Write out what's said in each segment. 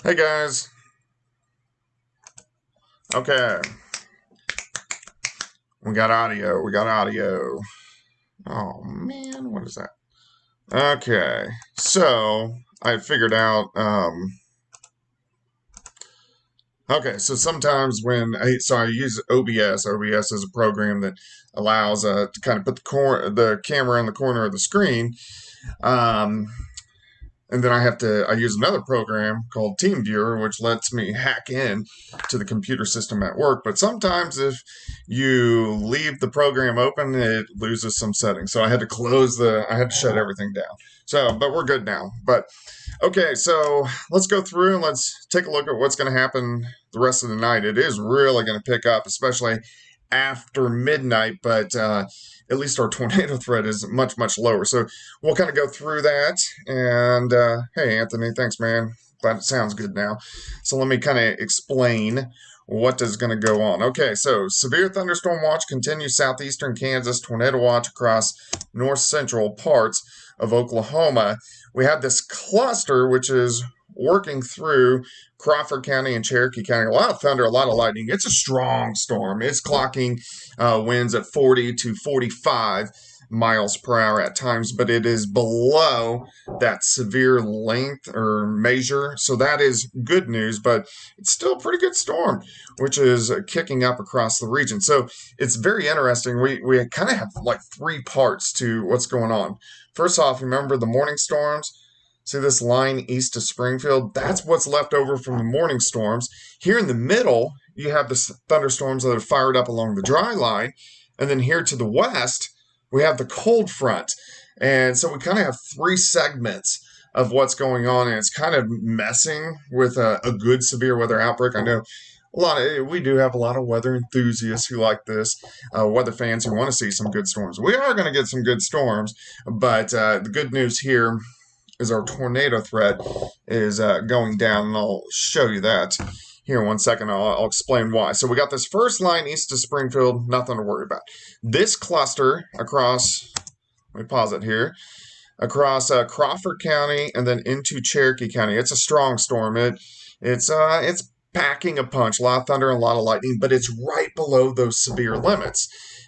Hey guys. Okay. We got audio. Oh man, what is that? Okay. So I figured out okay, so sometimes I use OBS. OBS is a program that allows to kind of put the camera in the corner of the screen. Um And then I use another program called TeamViewer, which lets me hack in to the computer system at work. But sometimes if you leave the program open, it loses some settings. So I had to shut everything down. But we're good now. But okay, so let's go through and let's take a look at what's going to happen the rest of the night. It is really going to pick up, especially after midnight, but at least our tornado threat is much, much lower. So we'll kind of go through that. And hey, Anthony, thanks, man. Glad it sounds good now. So let me kind of explain what is going to go on. Okay, so severe thunderstorm watch continues southeastern Kansas, tornado watch across north central parts of Oklahoma. We have this cluster, which is working through Crawford County and Cherokee County. A lot of thunder, a lot of lightning. It's a strong storm. It's clocking winds at 40 to 45 miles per hour at times, but it is below that severe length or measure. So that is good news, but it's still a pretty good storm, which is kicking up across the region. So it's very interesting. We kind of have like three parts to what's going on. First off, remember the morning storms? See this line east of Springfield? That's what's left over from the morning storms. Here in the middle, you have the thunderstorms that are fired up along the dry line. And then here to the west, we have the cold front. And so we kind of have three segments of what's going on. And it's kind of messing with a good severe weather outbreak. I know we do have a lot of weather enthusiasts who like this, weather fans who want to see some good storms. We are going to get some good storms, but the good news here is our tornado threat is going down, and I'll show you that here in 1 second. I'll explain why. So we got this first line east of Springfield, nothing to worry about. This cluster across, let me pause it here, across Crawford County and then into Cherokee County. It's a strong storm. It's packing a punch, a lot of thunder and a lot of lightning, but it's right below those severe limits.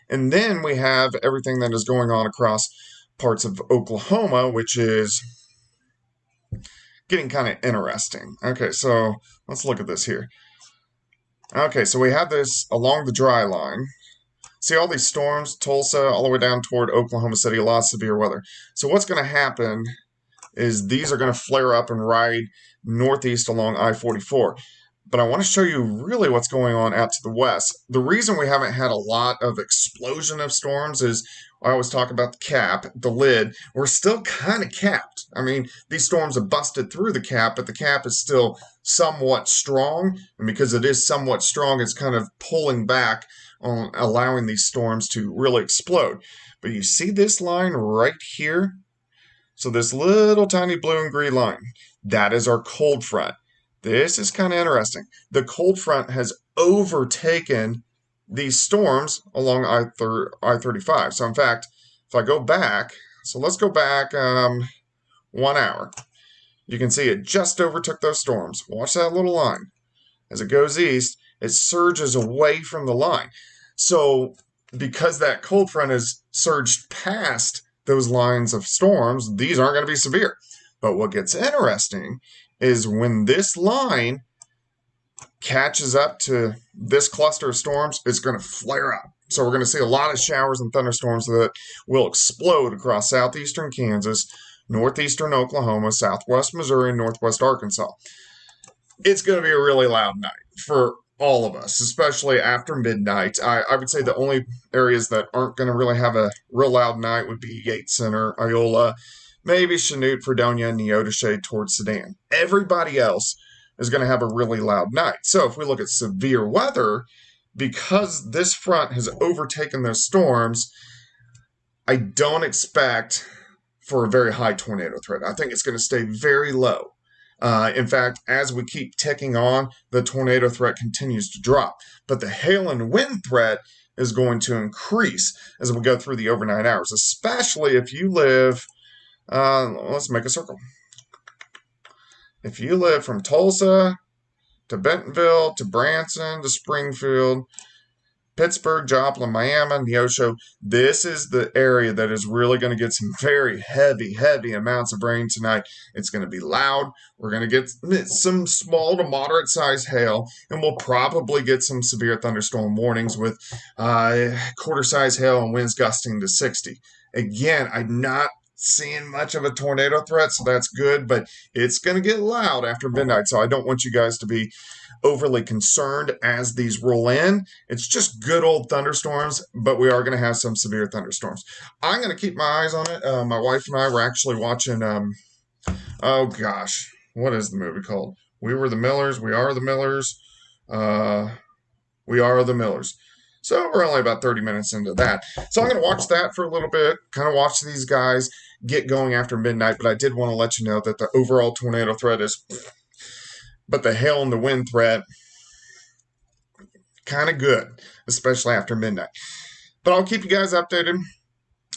And then we have everything that is going on across parts of Oklahoma, which is getting kind of interesting. Okay, so let's look at this here. Okay, so we have this along the dry line. See all these storms, Tulsa, all the way down toward Oklahoma City, a lot of severe weather. So what's going to happen is these are going to flare up and ride northeast along I-44. But I want to show you really what's going on out to the west. The reason we haven't had a lot of explosion of storms is I always talk about the cap, the lid. We're still kind of capped. I mean, these storms have busted through the cap, but the cap is still somewhat strong. And because it is somewhat strong, it's kind of pulling back on allowing these storms to really explode. But you see this line right here? So this little tiny blue and green line, that is our cold front. This is kind of interesting. The cold front has overtaken these storms along I-35. So in fact, if I go back, so let's go back 1 hour. You can see it just overtook those storms. Watch that little line. As it goes east, it surges away from the line. So because that cold front has surged past those lines of storms, these aren't going to be severe. But what gets interesting is when this line catches up to this cluster of storms, it's going to flare up. So we're going to see a lot of showers and thunderstorms that will explode across southeastern Kansas, northeastern Oklahoma, southwest Missouri, and northwest Arkansas. It's going to be a really loud night for all of us, especially after midnight. I would say the only areas that aren't going to really have a real loud night would be Yates Center, Iola, maybe Chanute, Fredonia, and Neodesha towards Sedan. Everybody else is going to have a really loud night. So if we look at severe weather, because this front has overtaken those storms, I don't expect for a very high tornado threat. I think it's going to stay very low. In fact, as we keep ticking on, the tornado threat continues to drop. But the hail and wind threat is going to increase as we go through the overnight hours, especially if you live, let's make a circle. If you live from Tulsa to Bentonville to Branson to Springfield, Pittsburgh, Joplin, Miami, Neosho. This is the area that is really going to get some very heavy amounts of rain tonight. It's going to be loud. We're going to get some small to moderate size hail, and we'll probably get some severe thunderstorm warnings with quarter size hail and winds gusting to 60. Again, I'm not seeing much of a tornado threat, so that's good, but it's going to get loud after midnight, so I don't want you guys to be overly concerned as these roll in. It's just good old thunderstorms, but we are going to have some severe thunderstorms. I'm going to keep my eyes on it. My wife and I were actually watching, oh gosh, what is the movie called? We Were the Millers, We Are the Millers, We Are the Millers. So we're only about 30 minutes into that. So I'm going to watch that for a little bit, kind of watch these guys get going after midnight, but I did want to let you know that the overall tornado threat is, but the hail and the wind threat, kind of good, especially after midnight. But I'll keep you guys updated.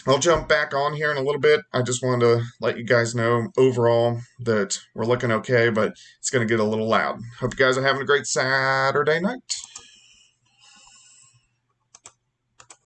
I'll jump back on here in a little bit. I just wanted to let you guys know overall that we're looking okay, but it's going to get a little loud. Hope you guys are having a great Saturday night.